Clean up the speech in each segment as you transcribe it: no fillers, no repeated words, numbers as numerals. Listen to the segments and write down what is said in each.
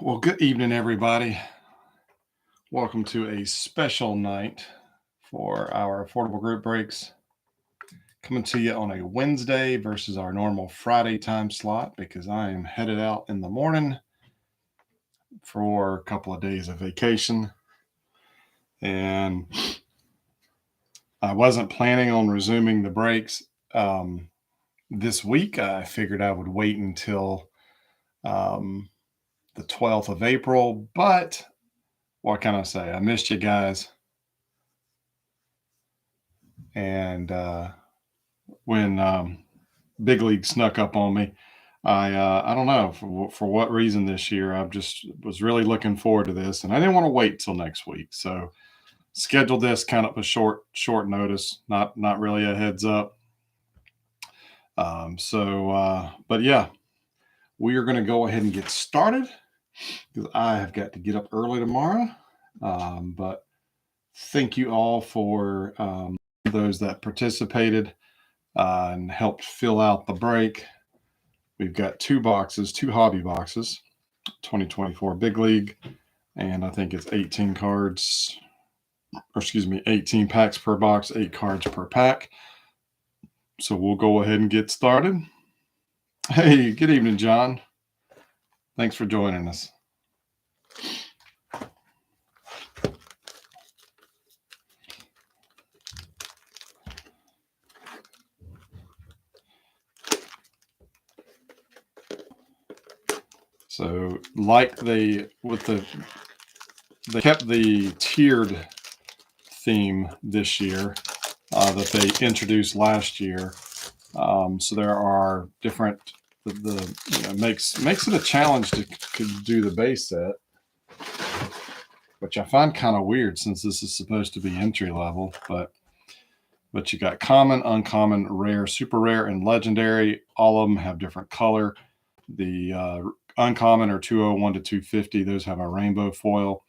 Well, good evening, everybody. Welcome to a special night for our affordable group breaks. Coming to you on a Wednesday versus our normal Friday time slot because I am headed out in the morning for a couple of days of vacation. And I wasn't planning on resuming the breaks this week. I figured I would wait until the 12th of April, but what can I say? I missed you guys. And when Big League snuck up on me, I don't know for what reason this year. I just was really looking forward to this, and I didn't want to wait till next week. So scheduled this kind of a short notice, not really a heads up. But yeah, we are going to go ahead and get started because I have got to get up early tomorrow. But thank you all for those that participated and helped fill out the break. We've got two hobby boxes, 2024 Big League, and I think it's 18 cards, or excuse me, 18 packs per box, 8 cards per pack. So we'll go ahead and get started. Hey, good evening, John. Thanks for joining us. So, like they kept the tiered theme this year that they introduced last year. So there are different. Makes it a challenge to do the base set, which I find kind of weird since this is supposed to be entry level. But you got common, uncommon, rare, super rare, and legendary. All of them have different color. The uncommon are 201 to 250. Those have a rainbow foil.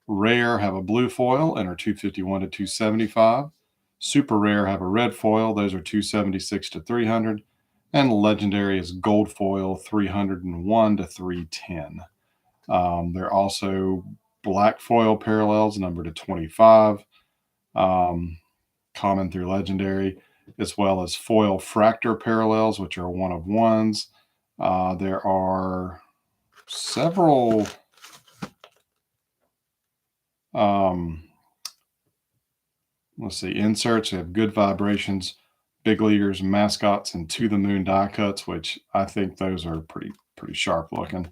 Rare have a blue foil and are 251 to 275. Super rare have a red foil. Those are 276 to 300. And legendary is gold foil, 301 to 310. There are also black foil parallels numbered to 25. Common through legendary, as well as foil fractor parallels, which are one of ones. There are several inserts. We have good vibrations, big leaguers, mascots, and to the moon die cuts, which I think those are pretty sharp looking.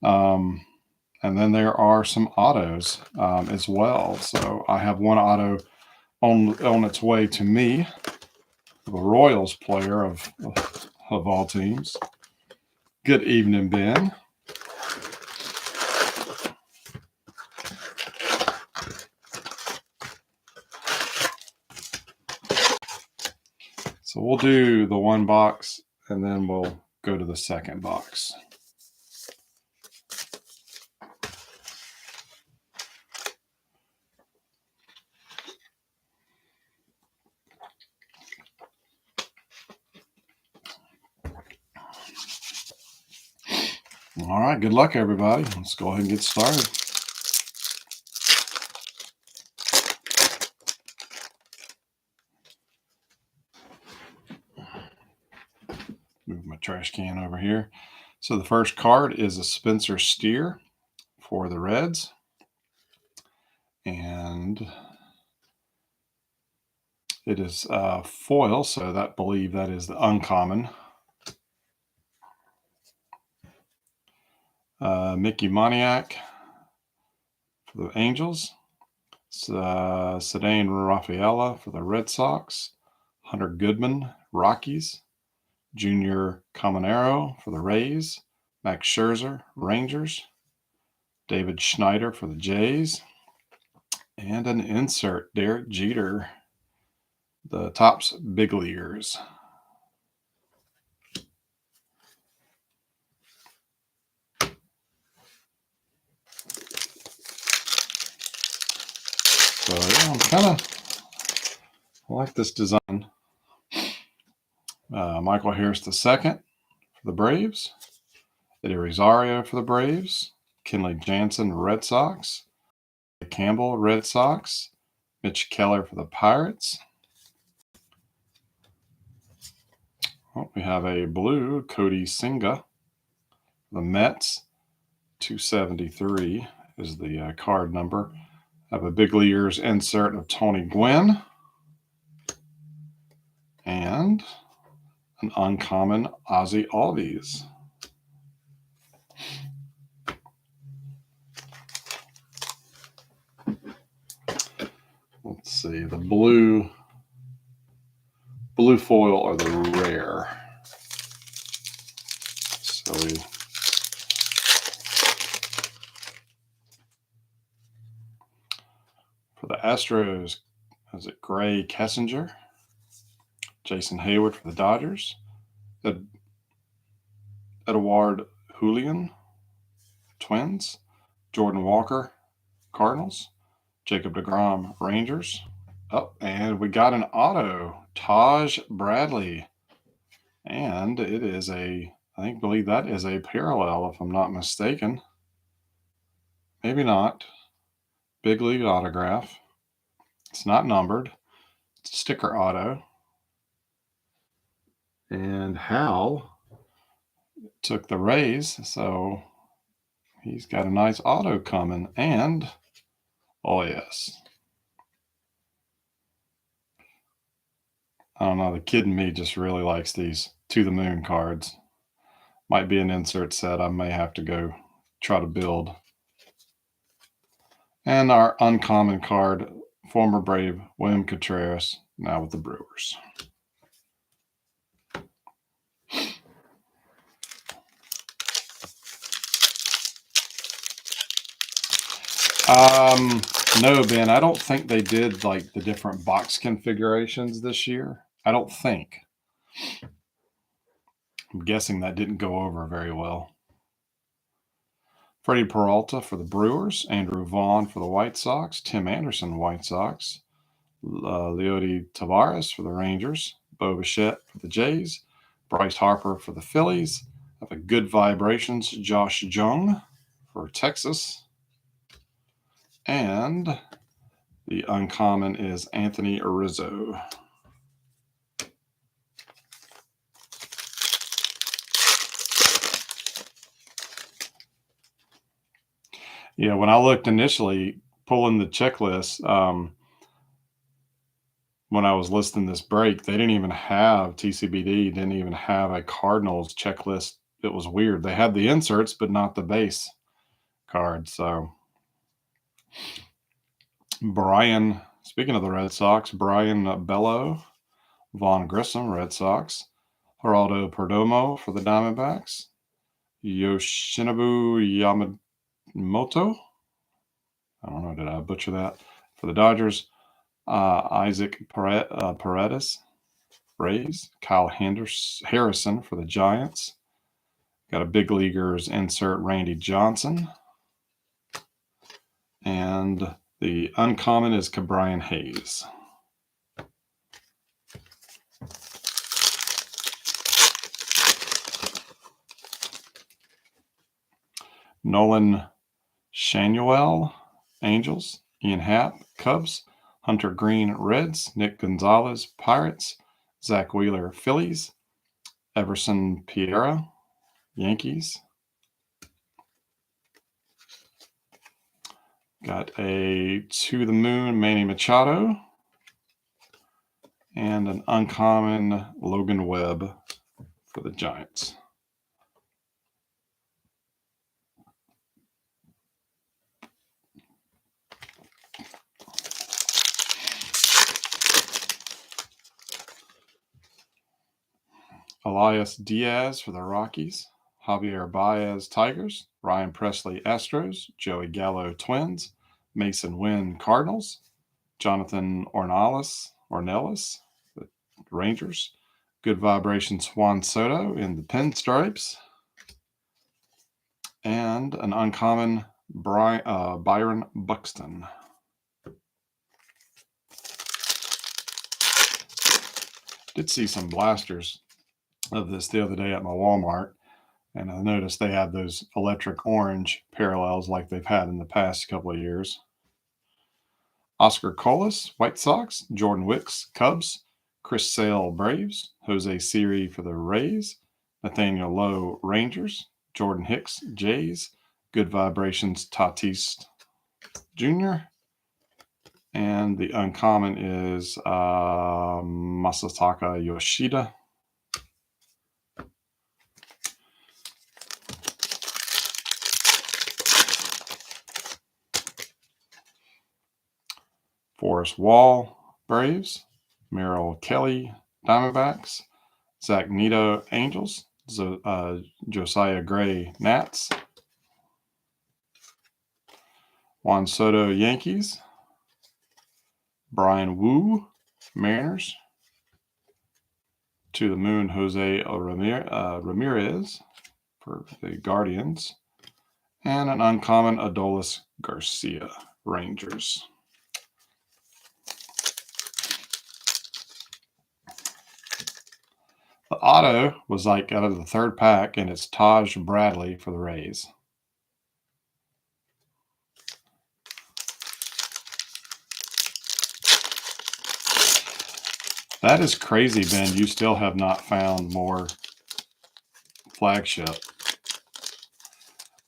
And then there are some autos as well. So I have one auto on its way to me, the Royals player of all teams. Good evening, Ben. So we'll do the one box and then we'll go to the second box. All right, good luck, everybody. Let's go ahead and get started. Move my trash can over here. So the first card is a Spencer Steer for the Reds. And it is foil, so I believe that is the uncommon. Mickey Moniak for the Angels. Ceddanne Rafaela for the Red Sox. Hunter Goodman, Rockies. Junior Caminero for the Rays. Max Scherzer, Rangers. David Schneider for the Jays. And an insert, Derek Jeter, the Topps Big Leaguers. So yeah, I like this design. Michael Harris II for the Braves. Eddie Rosario for the Braves. Kenley Jansen, Red Sox. Campbell, Red Sox. Mitch Keller for the Pirates. Oh, we have a blue, Cody Singa. The Mets, 273 is the card number. I have a big leaguers insert of Tony Gwynn. And an uncommon Ozzie Albies. Let's see, the blue foil or the rare. So for the Astros, is it Gray Kessinger? Jason Hayward for the Dodgers. Edouard Julian, Twins. Jordan Walker, Cardinals. Jacob deGrom, Rangers. Oh, and we got an auto, Taj Bradley. And it is I believe that is a parallel, if I'm not mistaken. Maybe not. Big league autograph. It's not numbered. It's a sticker auto. And Hal took the Rays, so he's got a nice auto coming. And, oh yes. I don't know, the kid in me just really likes these To the Moon cards. Might be an insert set I may have to go try to build. And our uncommon card, former Brave William Contreras, now with the Brewers. No, Ben, I don't think they did like the different box configurations this year. I don't think. I'm guessing that didn't go over very well. Freddie Peralta for the Brewers, Andrew Vaughn for the White Sox, Tim Anderson, White Sox, Leody Taveras for the Rangers, Bo Bichette for the Jays, Bryce Harper for the Phillies. I have a Good Vibrations, Josh Jung for Texas. And the uncommon is Anthony Rizzo. Yeah, when I looked initially, pulling the checklist, when I was listing this break, they didn't even have TCBD, didn't even have a Cardinals checklist. It was weird. They had the inserts, but not the base card. So, Brian, speaking of the Red Sox, Brian Bello, Vaughn Grissom, Red Sox, Geraldo Perdomo for the Diamondbacks, Yoshinobu Yamamoto. I don't know, did I butcher that? For the Dodgers, Isaac Paredes, Rays, Kyle Harrison for the Giants. Got a big leaguers insert, Randy Johnson. And the uncommon is Ke'Bryan Hayes. Nolan Shanuel, Angels. Ian Happ, Cubs. Hunter Green, Reds. Nick Gonzalez, Pirates. Zach Wheeler, Phillies. Everson Pereira, Yankees. Got a To the Moon, Manny Machado. And an uncommon Logan Webb for the Giants. Elias Diaz for the Rockies, Javier Baez, Tigers, Ryan Presley, Astros, Joey Gallo, Twins, Mason Wynn, Cardinals, Jonathan Ornelas, the Rangers, Good Vibrations, Juan Soto in the Pinstripes, and an uncommon Byron Buxton. Did see some blasters of this the other day at my Walmart, And I noticed they have those electric orange parallels like they've had in the past couple of years. Oscar Colas, White Sox. Jordan Wicks, Cubs. Chris Sale, Braves. Jose Siri for the Rays. Nathaniel Lowe, Rangers. Jordan Hicks, Jays. Good Vibrations, Tatis Jr. And the uncommon is Masataka Yoshida. Forrest Wall, Braves. Merrill Kelly, Diamondbacks. Zach Neto, Angels. Josiah Gray, Nats. Juan Soto, Yankees. Brian Wu, Mariners. To the Moon, Jose Ramirez for the Guardians. And an uncommon, Adolis Garcia, Rangers. The auto was like out of the third pack, and it's Taj Bradley for the Rays. That is crazy, Ben. You still have not found more flagship.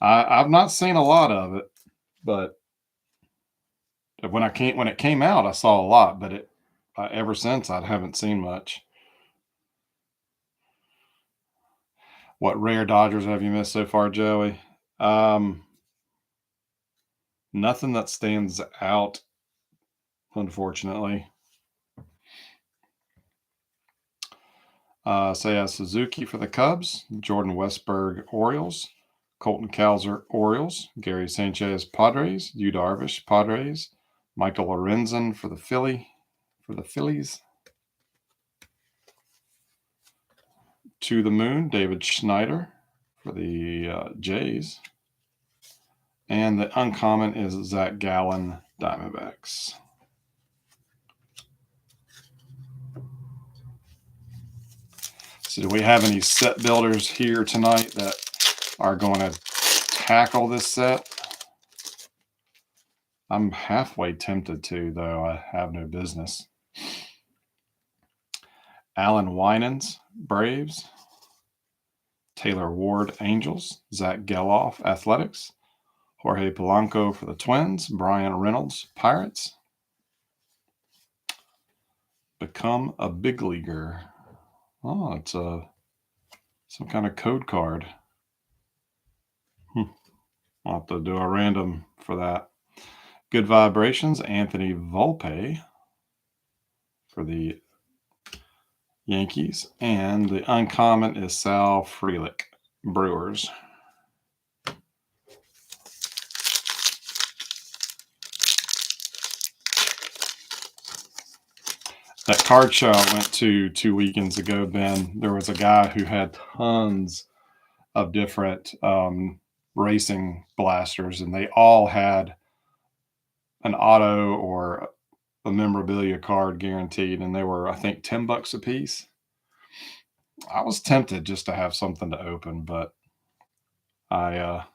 I've not seen a lot of it, but when it came out, I saw a lot. But ever since, I haven't seen much. What rare Dodgers have you missed so far, Joey? Nothing that stands out, unfortunately. Seiya Suzuki for the Cubs. Jordan Westburg, Orioles. Colton Cowser, Orioles. Gary Sanchez, Padres. Yu Darvish, Padres. Michael Lorenzen for the Phillies. To the Moon, David Schneider for the Jays. And the uncommon is Zach Gallen, Diamondbacks. So do we have any set builders here tonight that are going to tackle this set? I'm halfway tempted to, though I have no business. Alan Winans, Braves. Taylor Ward, Angels. Zach Geloff, Athletics. Jorge Polanco for the Twins. Brian Reynolds, Pirates. Become a Big Leaguer. Oh, it's some kind of code card. I'll have to do a random for that. Good Vibrations, Anthony Volpe for the Yankees. And the uncommon is Sal Frelick, Brewers. That card show I went to 2 weekends ago, Ben, there was a guy who had tons of different racing blasters, and they all had an auto or a memorabilia card guaranteed, and they were, I think, $10 a piece. I was tempted just to have something to open, but I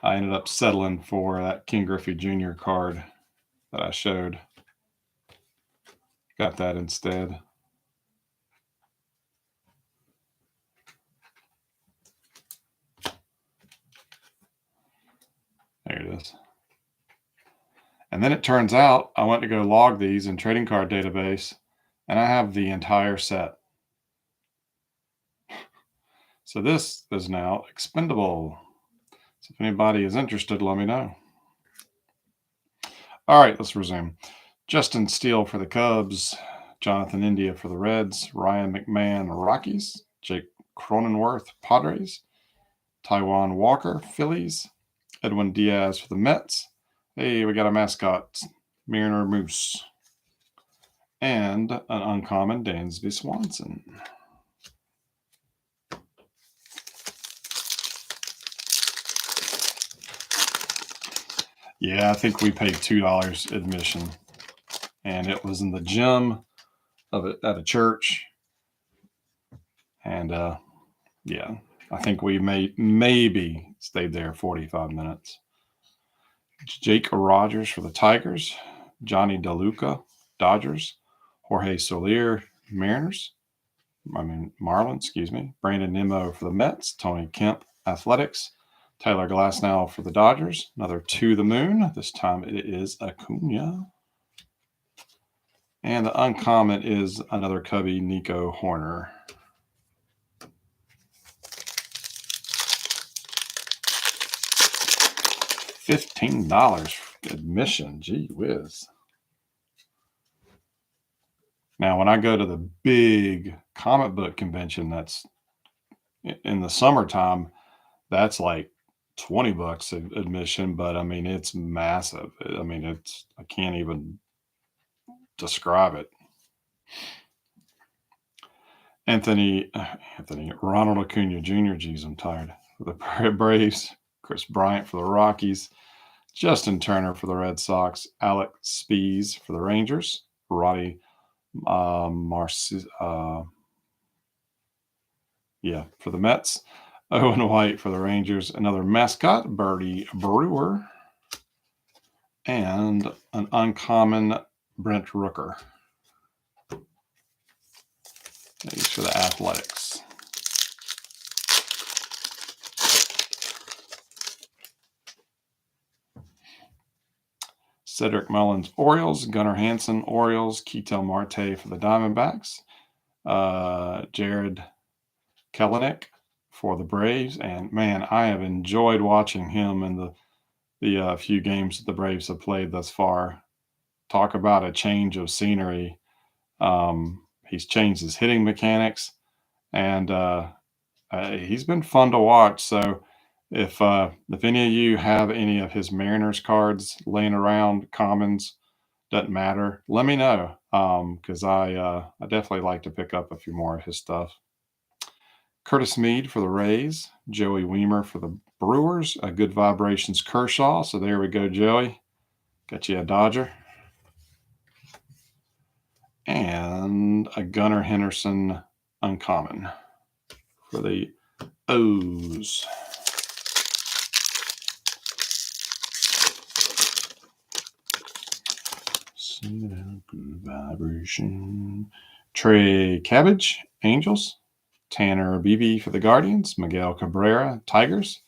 ended up settling for that King Griffey Jr. card that I showed. Got that instead. There it is. And then it turns out I went to go log these in Trading Card Database, and I have the entire set. So this is now expendable. So if anybody is interested, let me know. All right, let's resume. Justin Steele for the Cubs. Jonathan India for the Reds. Ryan McMahon, Rockies. Jake Cronenworth, Padres. Taiwan Walker, Phillies. Edwin Diaz for the Mets. Hey, we got a mascot, Mariner Moose. And an uncommon, Dansby Swanson. Yeah, I think we paid $2 admission. And it was in the gym at a church. And yeah, I think we maybe stayed there 45 minutes. Jake Rogers for the Tigers, Johnny DeLuca, Dodgers, Jorge Soler, Marlins, excuse me, Brandon Nimmo for the Mets, Tony Kemp, Athletics, Tyler Glasnow for the Dodgers, another to the moon. This time it is Acuna. And the uncommon is another Cubby, Nico Horner. $15 admission. Gee whiz. Now, when I go to the big comic book convention that's in the summertime, that's like $20 admission, but I mean, it's massive. I mean, I can't even describe it. Ronald Acuna Jr. Geez, I'm tired. For the Braves, Chris Bryant for the Rockies, Justin Turner for the Red Sox, Alex Spees for the Rangers, Roddy for the Mets, Owen White for the Rangers, another mascot, Birdie Brewer, and an uncommon Brent Rooker. These for the Athletics. Cedric Mullins, Orioles, Gunnar Hansen, Orioles, Ketel Marte for the Diamondbacks, Jared Kelenic for the Braves, and man, I have enjoyed watching him in the few games that the Braves have played thus far. Talk about a change of scenery. He's changed his hitting mechanics, and he's been fun to watch. So if any of you have any of his Mariners cards laying around, commons, doesn't matter, let me know, because I definitely like to pick up a few more of his stuff. Curtis Mead for the Rays, Joey Weimer for the Brewers, a Good Vibrations Kershaw. So there we go, Joey. Got you a Dodger. And a Gunnar Henderson uncommon for the O's. Good vibration. Trey Cabbage, Angels. Tanner Beebe for the Guardians. Miguel Cabrera, Tigers.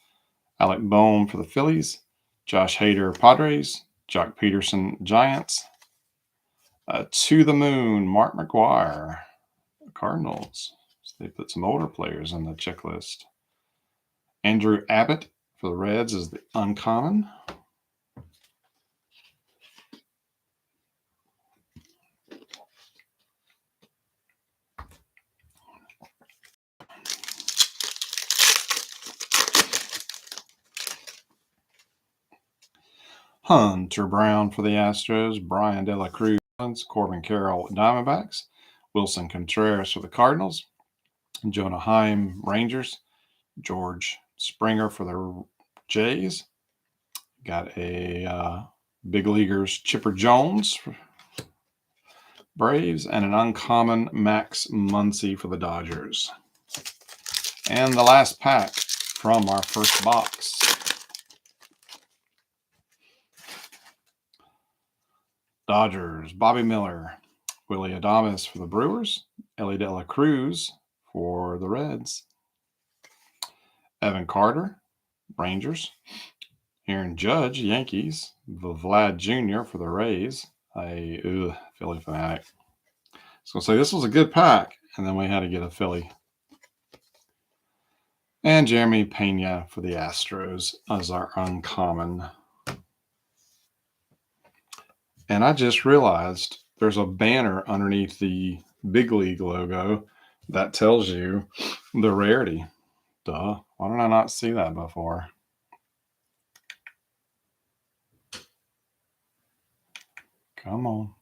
Alec Bohm for the Phillies. Josh Hader, Padres. Jock Peterson, Giants. To the moon, Mark McGwire, Cardinals. So they put some older players on the checklist. Andrew Abbott for the Reds is the uncommon. Hunter Brown for the Astros, Brian De La Cruz, Corbin Carroll, Diamondbacks, Wilson Contreras for the Cardinals, Jonah Heim, Rangers, George Springer for the Jays. Got a big leaguers Chipper Jones for Braves, and an uncommon Max Muncy for the Dodgers. And the last pack from our first box. Dodgers, Bobby Miller, Willie Adames for the Brewers, Ellie De La Cruz for the Reds, Evan Carter, Rangers, Aaron Judge, Yankees, Vlad Jr. for the Rays, Philly fanatic. So say this was a good pack, and then we had to get a Philly. And Jeremy Pena for the Astros as our uncommon. And I just realized there's a banner underneath the Big League logo that tells you the rarity. Duh. Why did I not see that before? Come on.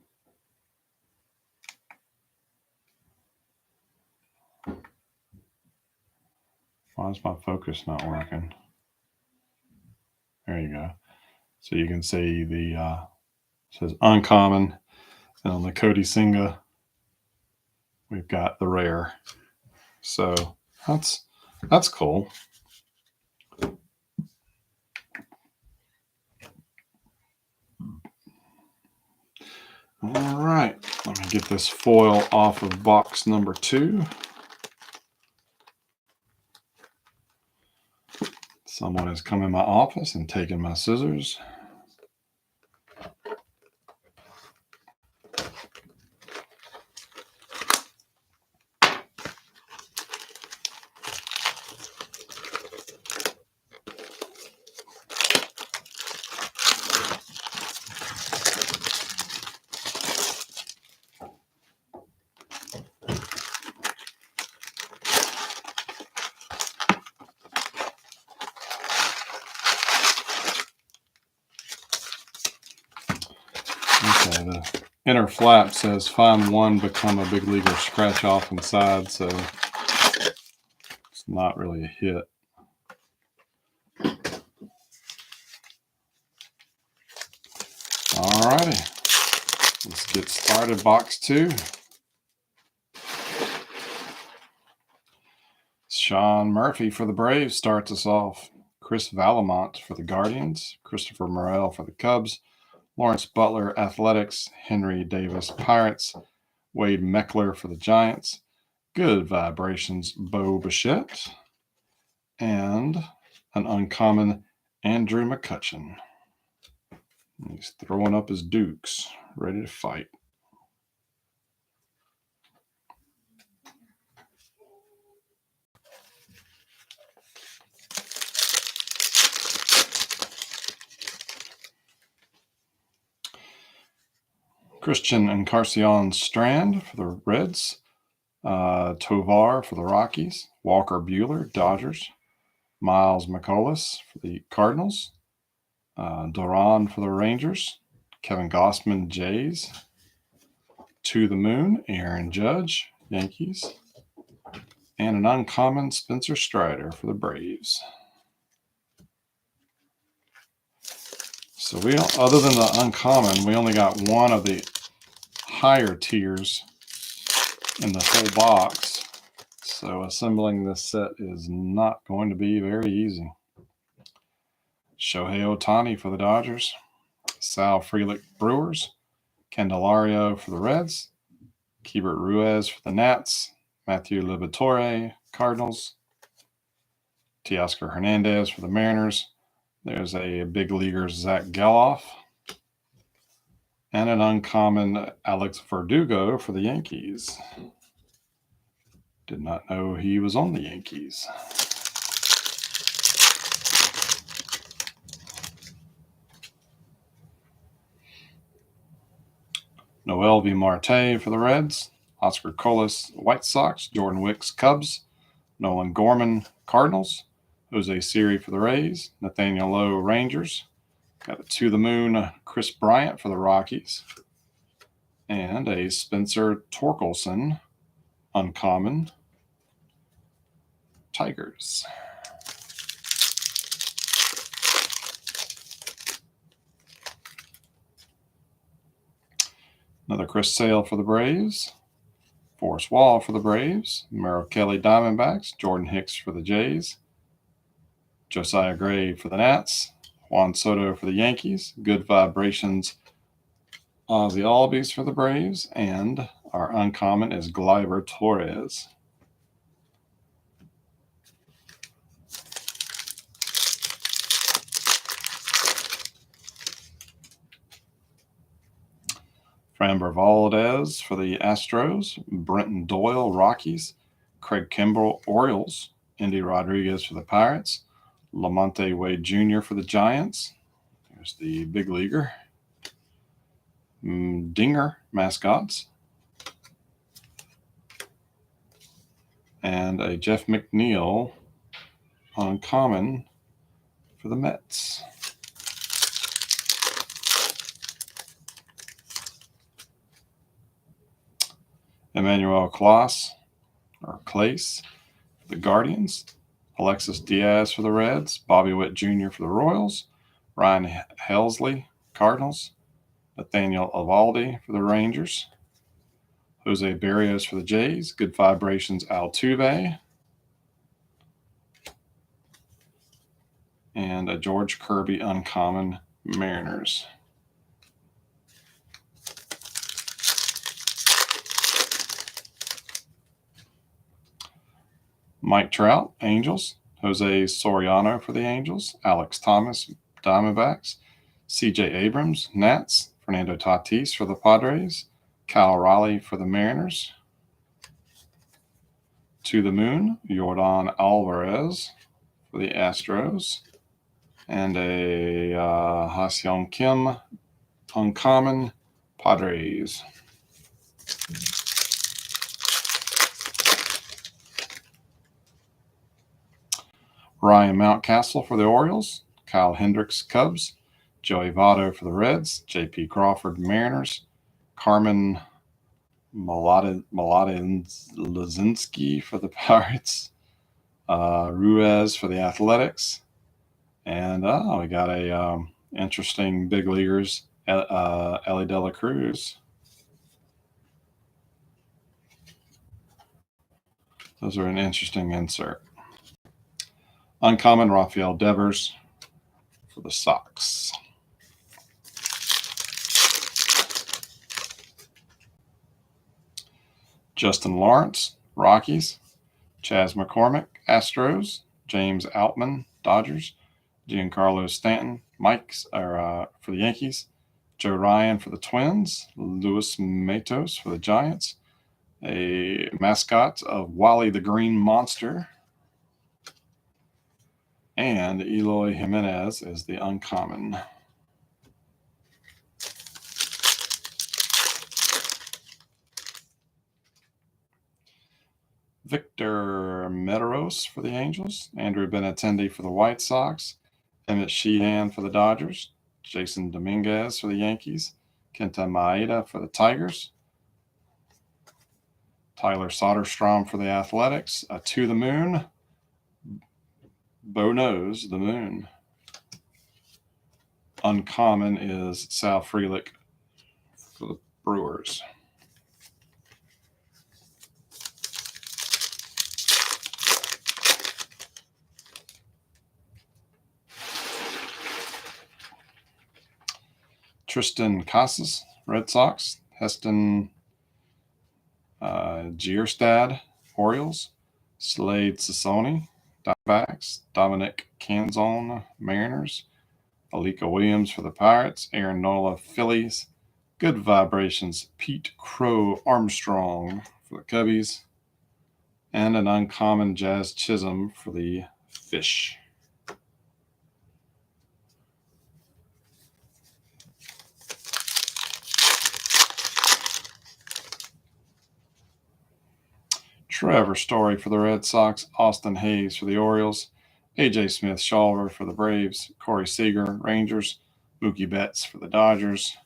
Why is my focus not working? There you go. So you can see the says uncommon, and on the Cody Senga, we've got the rare. So that's That's cool. All right, let me get this foil off of box number 2. Someone has come in my office and taken my scissors. Okay, the inner flap says find one, become a big leaguer, scratch off inside, so it's not really a hit. All righty, let's get started. Box 2. Sean Murphy for the Braves starts us off. Chris Valamont for the Guardians. Christopher Morel for the Cubs. Lawrence Butler, Athletics. Henry Davis, Pirates. Wade Meckler for the Giants. Good Vibrations, Bo Bichette. And an uncommon, Andrew McCutchen. He's throwing up his dukes, ready to fight. Christian Encarnacion Strand for the Reds. Tovar for the Rockies. Walker Buehler, Dodgers. Miles McCullough for the Cardinals. Duran for the Rangers. Kevin Gossman, Jays. To the Moon, Aaron Judge, Yankees. And an uncommon, Spencer Strider for the Braves. So we don't, other than the uncommon, we only got one of the higher tiers in the whole box. So assembling this set is not going to be very easy. Shohei Ohtani for the Dodgers. Sal Frelick, Brewers. Candelario for the Reds. Keibert Ruiz for the Nats. Matthew Liberatore, Cardinals. Teoscar Hernandez for the Mariners. There's a big leaguer, Zach Geloff. And an uncommon, Alex Verdugo for the Yankees. Did not know he was on the Yankees. Noel V. Marte for the Reds. Oscar Colas, White Sox. Jordan Wicks, Cubs. Nolan Gorman, Cardinals. Jose Siri for the Rays. Nathaniel Lowe, Rangers. Got a To the Moon, Chris Bryant for the Rockies. And a Spencer Torkelson, uncommon, Tigers. Another Chris Sale for the Braves. Forrest Wall for the Braves. Merrill Kelly, Diamondbacks. Jordan Hicks for the Jays. Josiah Gray for the Nats. Juan Soto for the Yankees. Good Vibrations, Ozzy Albies for the Braves. And our uncommon is Gleyber Torres. Framber Valdez for the Astros. Brenton Doyle, Rockies. Craig Kimbrell, Orioles. Endy Rodriguez for the Pirates. Lamonte Wade Jr. for the Giants. There's the big leaguer. Dinger, mascots. And a Jeff McNeil, uncommon, for the Mets. Emmanuel Clase, or Clace, for the Guardians. Alexis Diaz for the Reds. Bobby Witt Jr. for the Royals. Ryan Helsley, Cardinals. Nathaniel Eovaldi for the Rangers. Jose Berrios for the Jays. Good Vibrations, Altuve. and a George Kirby uncommon, Mariners. Mike Trout, Angels. Jose Soriano for the Angels. Alex Thomas, Diamondbacks. CJ Abrams, Nats. Fernando Tatis for the Padres. Cal Raleigh for the Mariners. To the Moon, Yordan Alvarez for the Astros. And a Ha-Seong Kim uncommon, Padres. Ryan Mountcastle for the Orioles. Kyle Hendricks, Cubs. Joey Votto for the Reds. J.P. Crawford, Mariners. Carmen Lazinski for the Pirates. Ruiz for the Athletics. And we got a interesting big leaguers, Ellie De La Cruz. Those are an interesting insert. Uncommon, Rafael Devers for the Sox. Justin Lawrence, Rockies. Chas McCormick, Astros. James Outman, Dodgers. Giancarlo Stanton, for the Yankees. Joe Ryan for the Twins. Luis Matos for the Giants. A mascot of Wally the Green Monster. And Eloy Jimenez is the uncommon. Victor Mederos for the Angels. Andrew Benintendi for the White Sox. Emmett Sheehan for the Dodgers. Jason Dominguez for the Yankees. Kenta Maeda for the Tigers. Tyler Soderstrom for the Athletics. To the Moon, Bo knows the Moon. Uncommon is Sal Frelick for the Brewers. Tristan Casas, Red Sox. Heston Gierstad, Orioles. Slade Sassoni, Diamondbacks. Dominic Canzone, Mariners. Alika Williams for the Pirates. Aaron Nola, Phillies. Good Vibrations, Pete Crow Armstrong for the Cubbies. And an uncommon, Jazz Chisholm for the Fish. Trevor Story for the Red Sox. Austin Hayes for the Orioles. A.J. Smith-Shawver for the Braves. Corey Seager, Rangers. Mookie Betts for the Dodgers.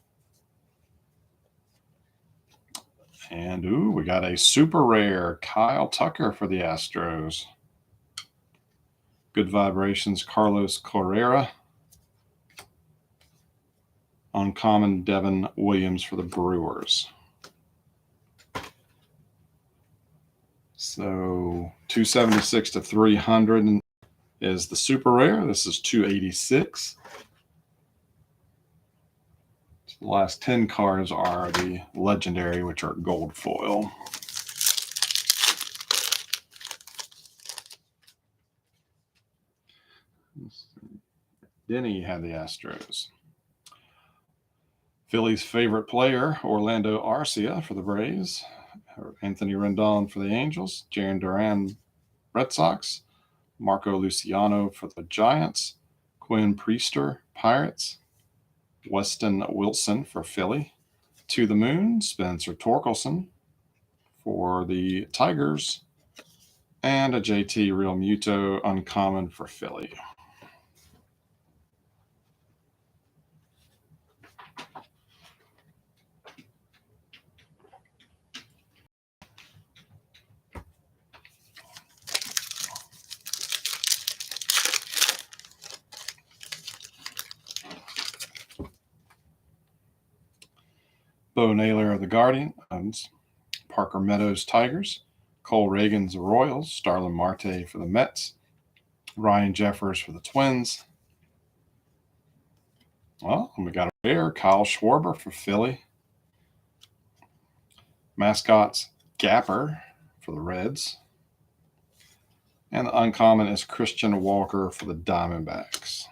And, we got a super rare Kyle Tucker for the Astros. Good Vibrations, Carlos Correa. Uncommon, Devin Williams for the Brewers. So 276 to 300 is the super rare. This is 286. So the last 10 cards are the legendary, which are gold foil. Denny had the Astros. Phillies' favorite player, Orlando Arcia for the Braves. Anthony Rendon for the Angels. Jarren Duran, Red Sox. Marco Luciano for the Giants. Quinn Priester, Pirates. Weston Wilson for Philly. To the Moon, Spencer Torkelson for the Tigers. And a JT Realmuto uncommon for Philly. Bo Naylor of the Guardians. Parker Meadows, Tigers. Cole Reagans, Royals. Starlin Marte for the Mets. Ryan Jeffers for the Twins. Well, we got a rare, Kyle Schwarber for Philly. Mascots, Gapper for the Reds. And the uncommon is Christian Walker for the Diamondbacks.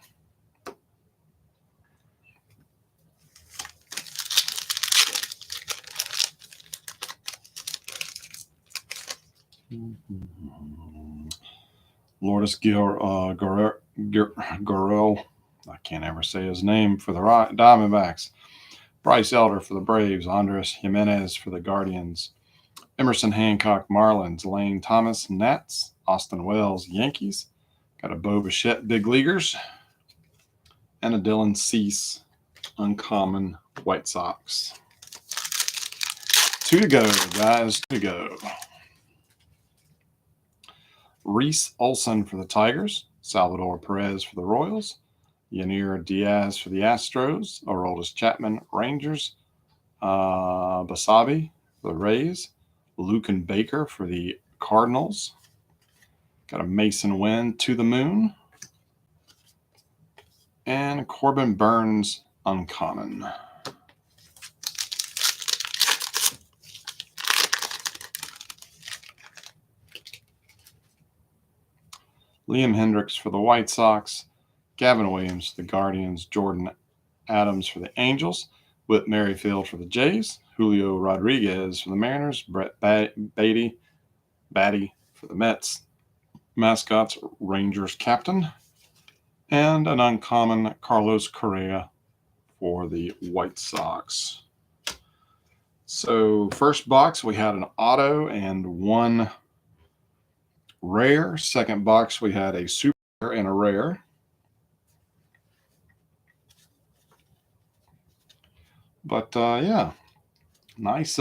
Lourdes Gurriel, I can't ever say his name, for the Diamondbacks. Bryce Elder for the Braves. Andres Jimenez for the Guardians. Emerson Hancock, Marlins. Lane Thomas, Nats. Austin Wells, Yankees. Got a Bo Bichette, Big Leaguers. And a Dylan Cease, uncommon, White Sox. 2 to go, guys. 2 to go. Reese Olson for the Tigers. Salvador Perez for the Royals. Yanir Diaz for the Astros. Aroldis Chapman, Rangers. Basabe for the Rays. Lucan Baker for the Cardinals. Got a Mason Wynn to the moon. And Corbin Burns, uncommon. Liam Hendriks for the White Sox. Gavin Williams for the Guardians. Jordan Adams for the Angels. Whit Merrifield for the Jays. Julio Rodriguez for the Mariners. Brett Batty for the Mets. Mascots, Rangers captain. And an uncommon, Carlos Correa for the White Sox. So first box, we had an auto and 1 rare. Second box, we had a super and a rare. But yeah, nice.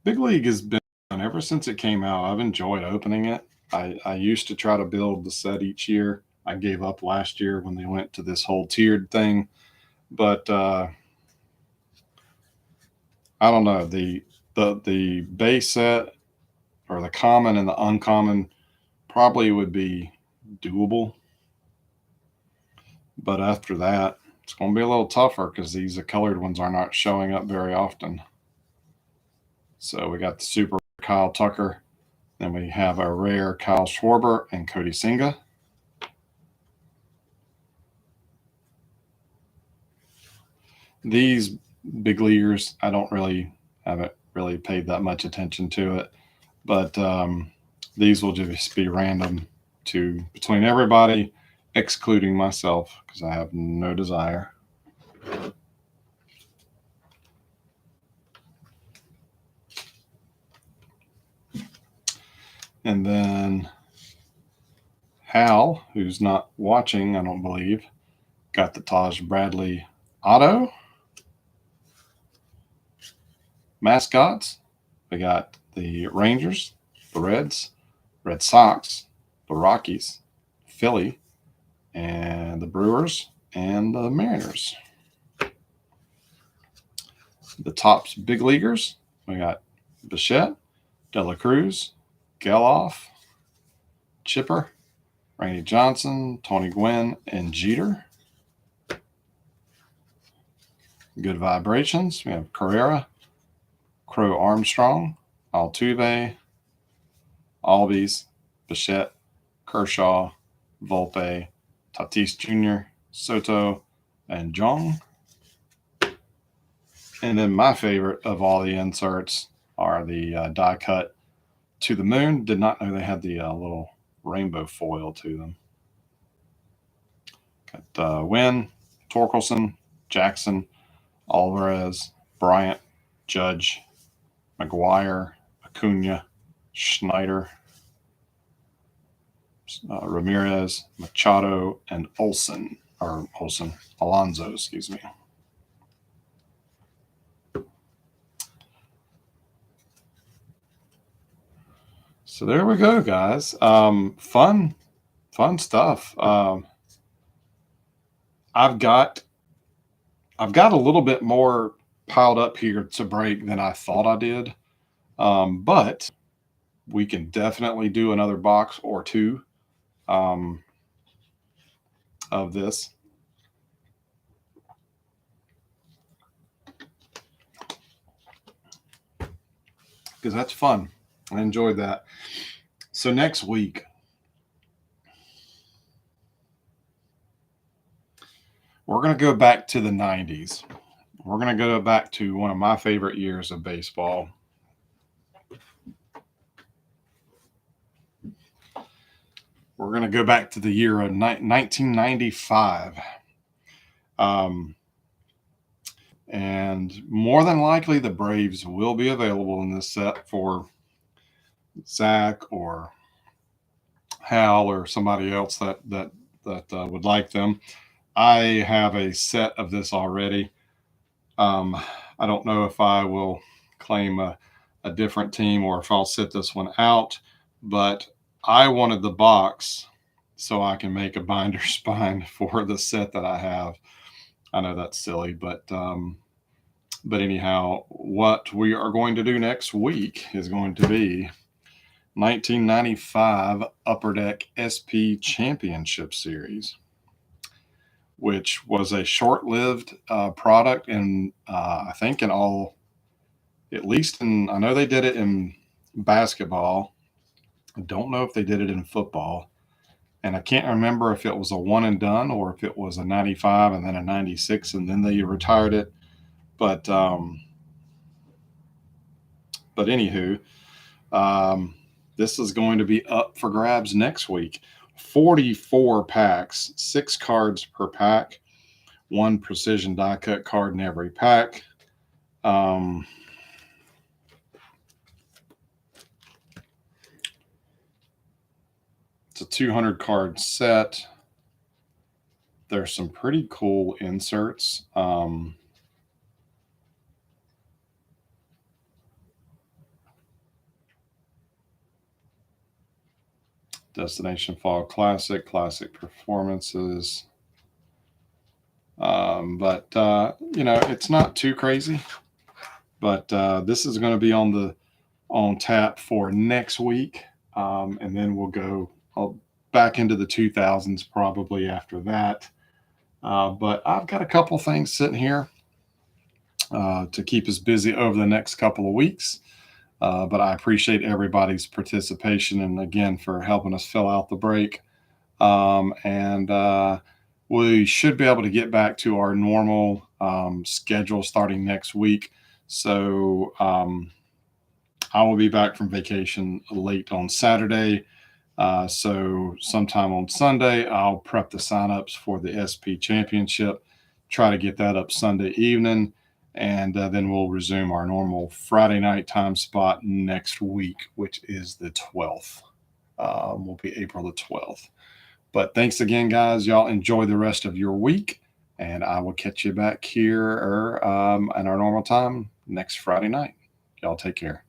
Big League has been, ever since it came out, I've enjoyed opening it. I used to try to build the set each year. I gave up last year when they went to this whole tiered thing. But I don't know, the base set or the common and the uncommon probably would be doable. But after that, it's going to be a little tougher because these colored ones are not showing up very often. So we got the super Kyle Tucker. Then we have our rare Kyle Schwarber and Cody Senga. These big leaguers, I haven't really paid that much attention to it. But these will just be random between everybody, excluding myself, because I have no desire. And then Hal, who's not watching, I don't believe, got the Taj Bradley auto. Mascots, we got the Rangers, the Reds, Red Sox, the Rockies, Philly, and the Brewers, and the Mariners. The Topps big leaguers, we got Bichette, De La Cruz, Geloff, Chipper, Randy Johnson, Tony Gwynn, and Jeter. Good vibrations. We have Carrera, Crow Armstrong, Altuve, Albies, Bichette, Kershaw, Volpe, Tatis Jr., Soto, and Jong. And then my favorite of all the inserts are the die cut to the moon. Did not know they had the little rainbow foil to them. Got Wynn, Torkelson, Jackson, Alvarez, Bryant, Judge, McGuire, Acuna, Schneider, Ramirez, Machado, and Alonso, excuse me. So there we go, guys. Fun stuff. I've got a little bit more piled up here to break than I thought I did. But we can definitely do another box or two of this. because that's fun. I enjoyed that. So next week, we're going to go back to the 90s. We're going to go back to one of my favorite years of baseball. We're going to go back to the year of 1995. And more than likely, the Braves will be available in this set for Zach or Hal or somebody else that would like them. I have a set of this already. I don't know if I will claim a different team or if I'll sit this one out, but I wanted the box so I can make a binder spine for the set that I have. I know that's silly, but anyhow, what we are going to do next week is going to be 1995 Upper Deck SP Championship Series, which was a short-lived product, and I think in all, at least in, I know they did it in basketball. I don't know if they did it in football, and I can't remember if it was a one and done or if it was a 95 and then a 96 and then they retired it. But anywho, this is going to be up for grabs next week. 44 packs, 6 cards per pack, 1 precision die cut card in every pack. It's a 200 card set. There's some pretty cool inserts. Destination Fall Classic, Classic Performances. But it's not too crazy. But this is going to be on tap for next week, and then we'll go back into the 2000s probably after that. But I've got a couple things sitting here to keep us busy over the next couple of weeks. But I appreciate everybody's participation and again for helping us fill out the break. And we should be able to get back to our normal schedule starting next week. So I will be back from vacation late on Saturday. So sometime on Sunday, I'll prep the signups for the SP Championship, try to get that up Sunday evening. And then we'll resume our normal Friday night time spot next week, which is the 12th. Will be April the 12th. But thanks again, guys. Y'all enjoy the rest of your week. And I will catch you back here at our normal time next Friday night. Y'all take care.